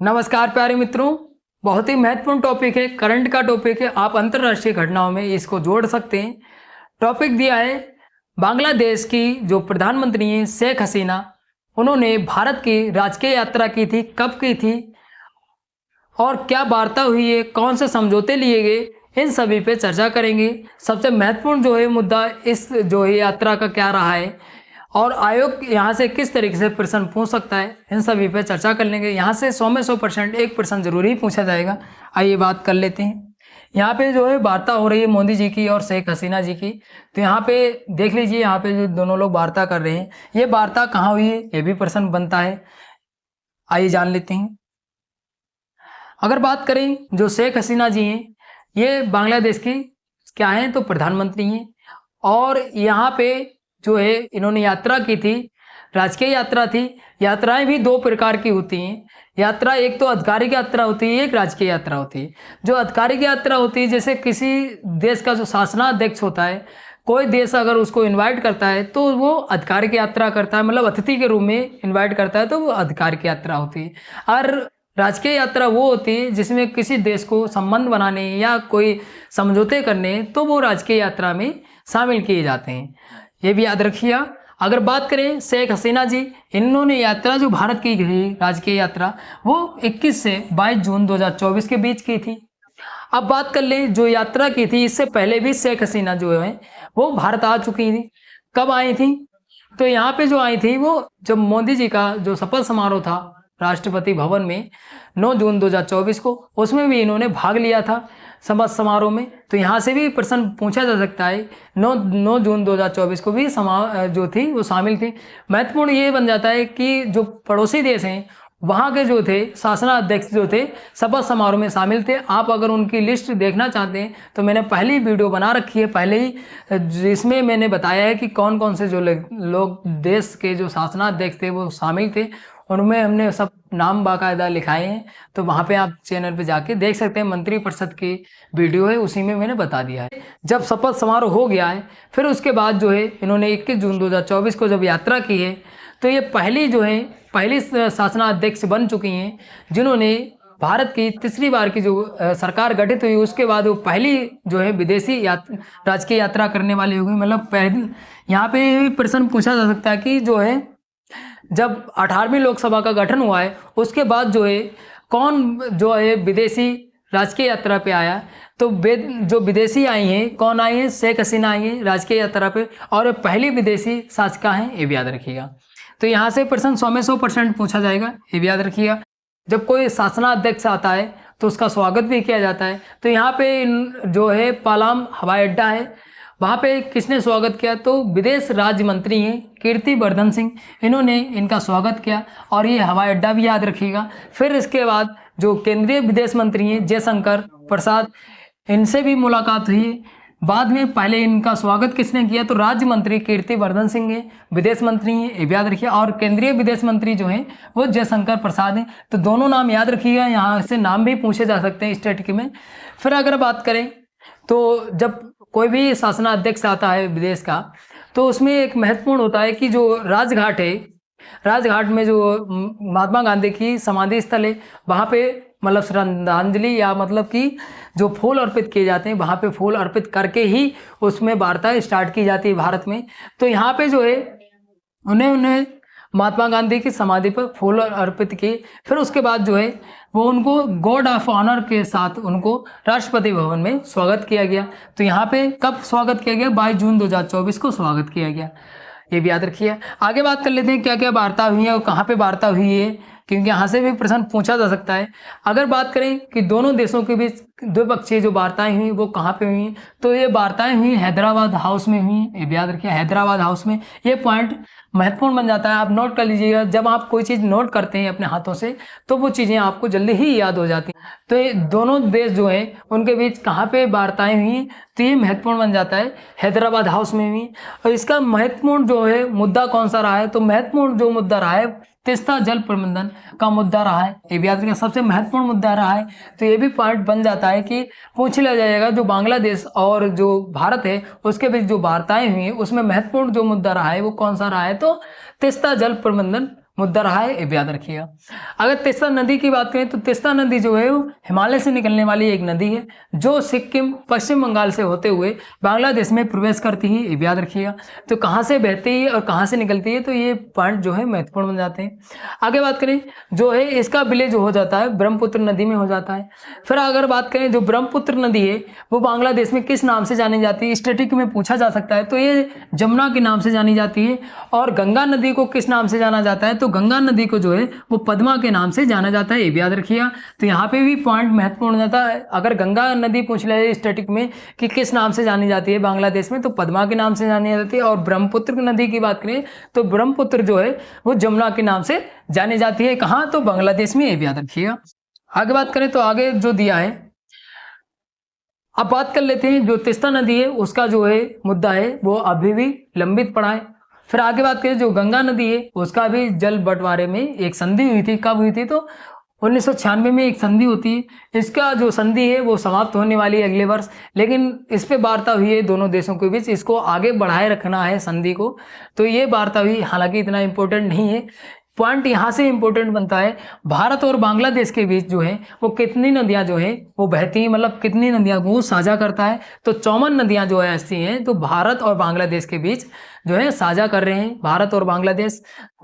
नमस्कार प्यारे मित्रों। बहुत ही महत्वपूर्ण टॉपिक है, करंट का टॉपिक है। आप अंतर्राष्ट्रीय घटनाओं में इसको जोड़ सकते हैं। टॉपिक दिया है बांग्लादेश की जो प्रधानमंत्री हैं शेख हसीना, उन्होंने भारत की राजकीय यात्रा की थी, कब की थी और क्या वार्ता हुई है, कौन से समझौते लिए गए, इन सभी पे चर्चा करेंगे। सबसे महत्वपूर्ण जो है मुद्दा इस जो है यात्रा का क्या रहा है और आयोग यहाँ से किस तरीके से प्रश्न पूछ सकता है, इन सभी पे चर्चा कर लेंगे। यहाँ से 100 में 100% एक प्रश्न जरूर ही पूछा जाएगा। आइए बात कर लेते हैं। यहाँ पे जो है वार्ता हो रही है मोदी जी की और शेख हसीना जी की। तो यहाँ पे देख लीजिए, यहाँ पे जो दोनों लोग वार्ता कर रहे हैं, ये वार्ता कहाँ हुई है, ये भी प्रश्न बनता है। आइए जान लेते हैं। अगर बात करें जो शेख हसीना जी हैं, ये बांग्लादेश की क्या हैं तो प्रधानमंत्री हैं और यहाँ पे जो है इन्होंने यात्रा की थी, राजकीय यात्रा थी। यात्राएं भी दो प्रकार की होती हैं। यात्रा एक तो आधिकारिक यात्रा होती है, एक राजकीय यात्रा होती है। जो आधिकारिक यात्रा होती है, जैसे किसी देश का जो शासनाध्यक्ष होता है, कोई देश अगर उसको इनवाइट करता है तो वो आधिकारिक यात्रा करता है, मतलब अतिथि के रूप में इनवाइट करता है, तो वो आधिकारिक यात्रा होती है। और राजकीय यात्रा वो होती है जिसमें किसी देश को संबंध बनाने या कोई समझौते करने, तो वो राजकीय यात्रा में शामिल किए जाते हैं। ये भी याद रखिएगा। अगर बात करें शेख हसीना जी, इन्होंने यात्रा जो भारत की गई राजकीय यात्रा, वो 21 से 22 जून 2024 के बीच की थी। अब बात कर लें जो यात्रा की थी, इससे पहले भी शेख हसीना जो है वो भारत आ चुकी थी। कब आई थी? तो यहाँ पे जो आई थी वो जब मोदी जी का जो शपथ समारोह था राष्ट्रपति भवन में 9 जून 2024 को, उसमें भी इन्होंने भाग लिया था शपथ समारोह में। तो यहाँ से भी प्रश्न पूछा जा सकता है। 9 जून 2024 को भी जो थी वो शामिल थी। महत्वपूर्ण ये बन जाता है कि जो पड़ोसी देश हैं वहाँ के जो थे शासनाध्यक्ष जो थे शपथ समारोह में शामिल थे। आप अगर उनकी लिस्ट देखना चाहते हैं तो मैंने पहली वीडियो बना रखी है पहले ही, जिसमें मैंने बताया है कि कौन कौन से जो लोग देश के जो शासनाध्यक्ष थे वो शामिल थे, उनमें हमने सब नाम बाकायदा लिखाए हैं। तो वहाँ पे आप चैनल पे जाके देख सकते हैं, मंत्रिपरिषद की वीडियो है, उसी में मैंने बता दिया है। जब शपथ समारोह हो गया है, फिर उसके बाद जो है इन्होंने 21 जून 2024 को जब यात्रा की है, तो ये पहली शासनाध्यक्ष बन चुकी हैं जिन्होंने भारत की तीसरी बार की जो सरकार गठित हुई, उसके बाद वो पहली जो है विदेशी राजकीय यात्रा करने वाली होगी। मतलब पहली यहाँ पे प्रश्न पूछा जा सकता है कि जो है जब 18वीं लोकसभा का गठन हुआ है, उसके बाद जो है कौन जो है विदेशी राजकीय यात्रा पे आया। तो जो विदेशी आई हैं, कौन आई हैं? शेख हसीना आई हैं राजकीय यात्रा पे, और पहली विदेशी शासिका हैं, ये भी याद रखिएगा। तो यहाँ से प्रश्न 100 में 100% पूछा जाएगा, ये भी याद रखिएगा। जब कोई शासनाध्यक्ष आता है तो उसका स्वागत भी किया जाता है। तो यहाँ पे जो है पालाम हवाई अड्डा है, वहाँ पे किसने स्वागत किया? तो विदेश राज्य मंत्री हैं कीर्ति वर्धन सिंह, इन्होंने इनका स्वागत किया। और ये हवाई अड्डा भी याद रखिएगा। फिर इसके बाद जो केंद्रीय विदेश मंत्री हैं जयशंकर प्रसाद, इनसे भी मुलाकात हुई। बाद में पहले इनका स्वागत किसने किया? तो राज्य मंत्री कीर्ति वर्धन सिंह है, विदेश मंत्री हैं, ये याद रखिए। और केंद्रीय विदेश मंत्री जो हैं वो जयशंकर प्रसाद हैं। तो दोनों नाम याद रखिएगा, यहाँ से नाम भी पूछे जा सकते हैं स्टैटिक में। फिर अगर बात करें तो जब कोई भी शासनाध्यक्ष आता है विदेश का, तो उसमें एक महत्वपूर्ण होता है कि जो राजघाट है, राजघाट में जो महात्मा गांधी की समाधि स्थल है, वहाँ पे मतलब श्रद्धांजलि या मतलब कि जो फूल अर्पित किए जाते हैं, वहाँ पे फूल अर्पित करके ही उसमें वार्ता स्टार्ट की जाती है भारत में। तो यहाँ पे जो है उन्हें महात्मा गांधी की समाधि पर फूल अर्पित किए। फिर उसके बाद जो है वो उनको गार्ड ऑफ ऑनर के साथ उनको राष्ट्रपति भवन में स्वागत किया गया। तो यहाँ पे कब स्वागत किया गया? 22 जून 2024 को स्वागत किया गया, ये भी याद रखिए। आगे बात कर लेते हैं क्या क्या वार्ता हुई है और कहाँ पे वार्ता हुई है, क्योंकि यहाँ से भी प्रश्न पूछा जा सकता है। अगर बात करें कि दोनों देशों के बीच द्विपक्षीय जो वार्ताएं हुई वो कहाँ पे हुई, तो ये वार्ताएं हुई हैदराबाद हाउस में हुई, ये भी याद रखिए, हैदराबाद हाउस में। ये पॉइंट महत्वपूर्ण बन जाता है, आप नोट कर लीजिएगा। जब आप कोई चीज़ नोट करते हैं अपने हाथों से तो वो चीज़ें आपको जल्दी ही याद हो जाती हैं। तो ये दोनों देश जो हैं उनके बीच कहाँ पे वार्ताएं हुई, तो ये महत्वपूर्ण बन जाता है, हैदराबाद हाउस में हुई। और इसका महत्वपूर्ण जो है मुद्दा कौन सा रहा है? तो महत्वपूर्ण जो मुद्दा रहा है तीस्ता जल प्रबंधन का मुद्दा रहा है, ये भी याद रखिए, सबसे महत्वपूर्ण मुद्दा रहा है। तो ये भी पॉइंट बन जाता है कि पूछ लिया जाएगा जो बांग्लादेश और जो भारत है उसके बीच जो वार्ताएं हुई हैं उसमें महत्वपूर्ण जो मुद्दा रहा है वो कौन सा रहा है? तो तीस्ता जल प्रबंधन मुद्दा रहा है, ये भी याद रखिएगा। अगर तीस्ता नदी की बात करें तो तीस्ता नदी जो है वो हिमालय से निकलने वाली एक नदी है जो सिक्किम पश्चिम बंगाल से होते हुए बांग्लादेश में प्रवेश करती है, ये भी याद रखिएगा। तो कहाँ से बहती है और कहाँ से निकलती है, तो ये पॉइंट जो है महत्वपूर्ण बन जाते हैं। आगे बात करें जो है इसका विलय जो हो जाता है ब्रह्मपुत्र नदी में हो जाता है। फिर अगर बात करें जो ब्रह्मपुत्र नदी है वो बांग्लादेश में किस नाम से जानी जाती है, स्टैटिक में पूछा जा सकता है, तो ये जमुना के नाम से जानी जाती है। और गंगा नदी को किस नाम से जाना जाता है, तो गंगा नदी को जो है वो पद्मा के नाम से जाना जाता है, ये भी याद रखिएगा। तो यहाँ पे भी पॉइंट महत्वपूर्ण जाता है। अगर गंगा नदी पूछ ले स्टैटिक में कि किस नाम से जानी जाती है बांग्लादेश में, तो पद्मा के नाम से जानी जाती है। और ब्रह्मपुत्र नदी की बात करें तो ब्रह्मपुत्र जो है वो जमुना के नाम से जानी जाती है, कहाँ, तो बांग्लादेश में, ये भी याद रखिएगा। आगे बात करें तो आगे जो दिया है, अब बात कर लेते हैं जो तीस्ता नदी है उसका जो है मुद्दा है वो अभी भी लंबित पड़ा है। फिर आगे बात करें जो गंगा नदी है उसका भी जल बंटवारे में एक संधि हुई थी, कब हुई थी, तो 1996 में एक संधि होती है। इसका जो संधि है वो समाप्त होने वाली है अगले वर्ष, लेकिन इस पे वार्ता हुई है दोनों देशों के बीच, इसको आगे बढ़ाए रखना है संधि को। तो ये वार्ता हुई, हालांकि इतना इंपॉर्टेंट नहीं है। पॉइंट यहाँ से इंपॉर्टेंट बनता है भारत और बांग्लादेश के बीच जो है वो कितनी नदियां जो है वो बहती हैं, मतलब कितनी नदियां को साझा करता है, तो 54 नदियां जो है ऐसी हैं तो भारत और बांग्लादेश के बीच जो है साझा कर रहे हैं। भारत और बांग्लादेश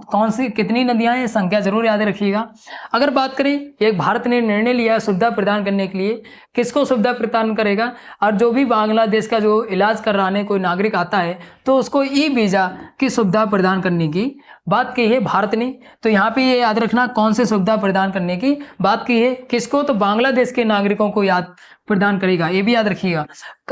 कौन सी कितनी नदियां हैं, संख्या जरूर याद रखिएगा। अगर बात करें एक भारत ने निर्णय लिया है सुविधा प्रदान करने के लिए, किसको सुविधा प्रदान करेगा, और जो भी बांग्लादेश का जो इलाज कराने कोई नागरिक आता है तो उसको ई वीज़ा की सुविधा प्रदान करने की बात की है भारत ने। तो यहाँ पे ये याद रखना कौन से सुविधा प्रदान करने की बात की है, किसको, तो बांग्लादेश के नागरिकों को याद प्रदान करेगा, ये भी याद रखिएगा।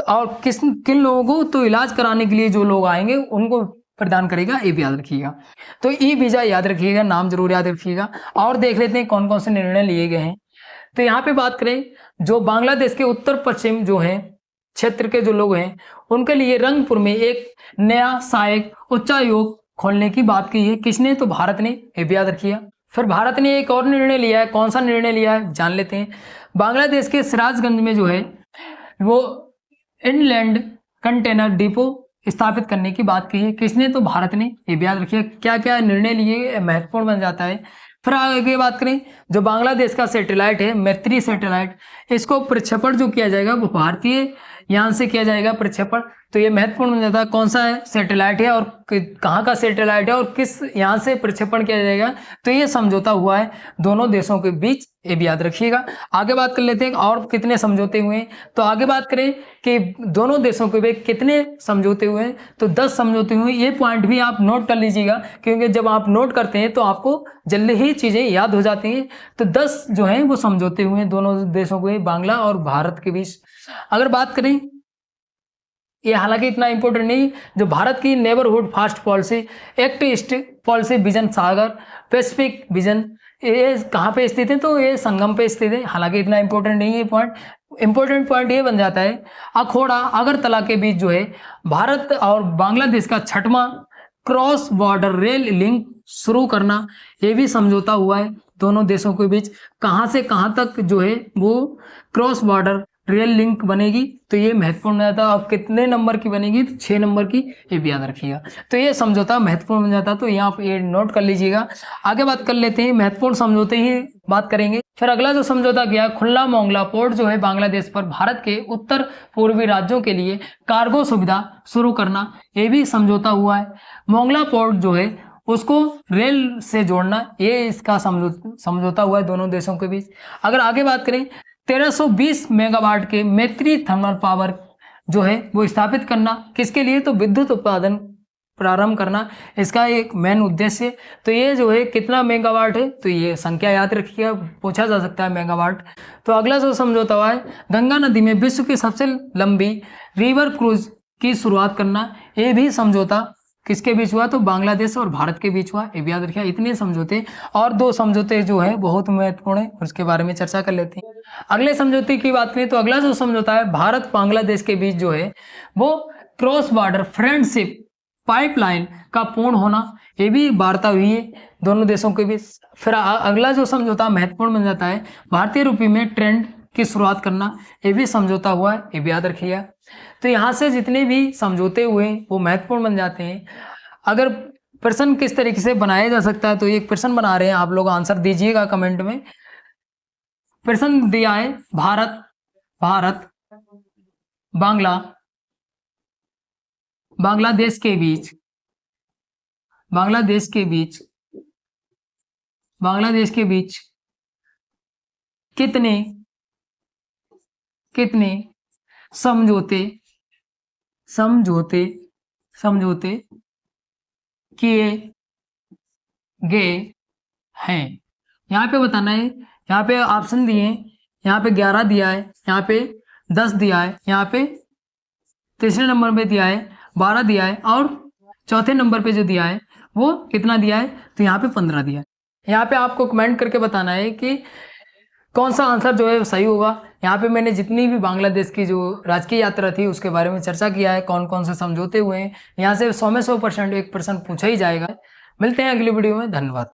और किन लोगों को, तो इलाज कराने के लिए जो लोग आएंगे उनको प्रदान करेगा, ये भी याद रखिएगा। तो ई वीज़ा याद रखिएगा, नाम जरूर याद रखिएगा। और देख लेते हैं कौन कौन से निर्णय लिए गए हैं। तो यहाँ पे बात करें जो बांग्लादेश के उत्तर पश्चिम जो है क्षेत्र के जो लोग हैं उनके लिए रंगपुर में एक नया सहायक उच्चायोग खोलने की बात की है, किसने, तो भारत ने, ये भी याद रखिएगा। फिर भारत ने एक और निर्णय लिया है, कौन सा निर्णय लिया है जान लेते हैं। बांग्लादेश के सिराजगंज में जो है वो इनलैंड कंटेनर डिपो स्थापित करने की बात की है, किसने, तो भारत ने, ये भी याद रखिए। क्या क्या निर्णय लिए महत्वपूर्ण बन जाता है। फिर आगे बात करें जो बांग्लादेश का सैटेलाइट है मैत्री सैटेलाइट, इसको प्रक्षेपण जो किया जाएगा वो भारतीय यान से किया जाएगा प्रक्षेपण। तो ये महत्वपूर्ण बन जाता है कौन सा है सैटेलाइट है और कहाँ का सैटेलाइट है और किस यान से प्रक्षेपण किया जाएगा, तो ये समझौता हुआ है दोनों देशों के बीच, ये भी याद रखिएगा। आगे बात कर लेते हैं और कितने समझौते हुए हैं। तो आगे बात करें कि दोनों देशों के बीच कितने समझौते हुए हैं, तो 10 समझौते हुए। ये पॉइंट भी आप नोट कर लीजिएगा क्योंकि जब आप नोट करते हैं तो आपको जल्दी ही चीज़ें याद हो जाती हैं। तो 10 जो हैं वो समझौते हुए हैं दोनों देशों के, बांग्ला और भारत के बीच। अगर बात करें, ये हालांकि इतना इंपॉर्टेंट नहीं, जो भारत की neighbourhood fast policy, act east policy, vision Sagar, Pacific vision, ये कहाँ पे स्थित है, तो ये संगम पे स्थित है। हालांकि इतना इंपॉर्टेंट नहीं है पॉइंट। इंपॉर्टेंट पॉइंट ये बन जाता है अखोड़ा अगरतला के बीच जो है भारत और बांग्लादेश का 6वां क्रॉस बॉर्डर रेल लिंक शुरू करना, ये भी समझौता हुआ है दोनों देशों के बीच। कहाँ से कहाँ तक जो है वो क्रॉस बॉर्डर रेल लिंक बनेगी, तो ये महत्वपूर्ण रहता है। और कितने नंबर की बनेगी, तो 6 नंबर की, ये भी याद रखिएगा। तो ये समझौता महत्वपूर्ण बन जाता है, तो यहाँ पे ये नोट कर लीजिएगा। आगे बात कर लेते हैं, महत्वपूर्ण समझौते ही बात करेंगे। फिर अगला जो समझौता किया, खुल्ला मोंगला पोर्ट जो है बांग्लादेश पर भारत के उत्तर पूर्वी राज्यों के लिए कार्गो सुविधा शुरू करना, ये भी समझौता हुआ है। मोंगला पोर्ट जो है उसको रेल से जोड़ना, ये इसका समझौता हुआ है दोनों देशों के बीच। अगर आगे बात करें 1320 मेगावाट के मैत्री थर्मल पावर जो है वो स्थापित करना, किसके लिए, तो विद्युत उत्पादन प्रारंभ करना, इसका एक मेन उद्देश्य। तो ये जो है कितना मेगावाट है, तो ये संख्या याद रखिएगा, पूछा जा सकता है मेगावाट। तो अगला जो समझौता हुआ है, गंगा नदी में विश्व की सबसे लंबी रिवर क्रूज की शुरुआत करना, ये भी समझौता किसके बीच हुआ, तो बांग्लादेश और भारत के बीच हुआ, ये भी याद रखिए। इतने समझौते, और 2 समझौते जो है बहुत महत्वपूर्ण है, उसके बारे में चर्चा कर लेते हैं। अगले समझौते की बात करें तो अगला जो समझौता है भारत बांग्लादेश के बीच जो है वो क्रॉस बॉर्डर फ्रेंडशिप पाइपलाइन का पूर्ण होना, ये भी वार्ता हुई है दोनों देशों के बीच। फिर अगला जो समझौता महत्वपूर्ण बन जाता है, भारतीय रुपये में ट्रेंड की शुरुआत करना, ये भी समझौता हुआ है, ये भी याद रखिएगा। तो यहाँ से जितने भी समझौते हुए वो महत्वपूर्ण बन जाते हैं। अगर प्रश्न किस तरीके से बनाया जा सकता है, तो एक प्रश्न बना रहे हैं, आप लोग आंसर दीजिएगा कमेंट में। प्रश्न दिया है भारत बांग्लादेश के बीच कितने समझौते किए गए हैं। यहाँ पे बताना है, यहाँ पे ऑप्शन दिए हैं, यहाँ पे 11 दिया है, यहाँ पे 10 दिया है, यहाँ पे तीसरे नंबर पे दिया है 12 दिया है, और चौथे नंबर पे जो दिया है वो कितना दिया है, तो यहाँ पे 15 दिया है। यहाँ पे आपको कमेंट करके बताना है कि कौन सा आंसर जो है सही होगा। यहाँ पे मैंने जितनी भी बांग्लादेश की जो राजकीय यात्रा थी उसके बारे में चर्चा किया है, कौन कौन से समझौते हुए हैं। यहाँ से 100 में 100% 1% पूछा ही जाएगा। मिलते हैं अगली वीडियो में, धन्यवाद।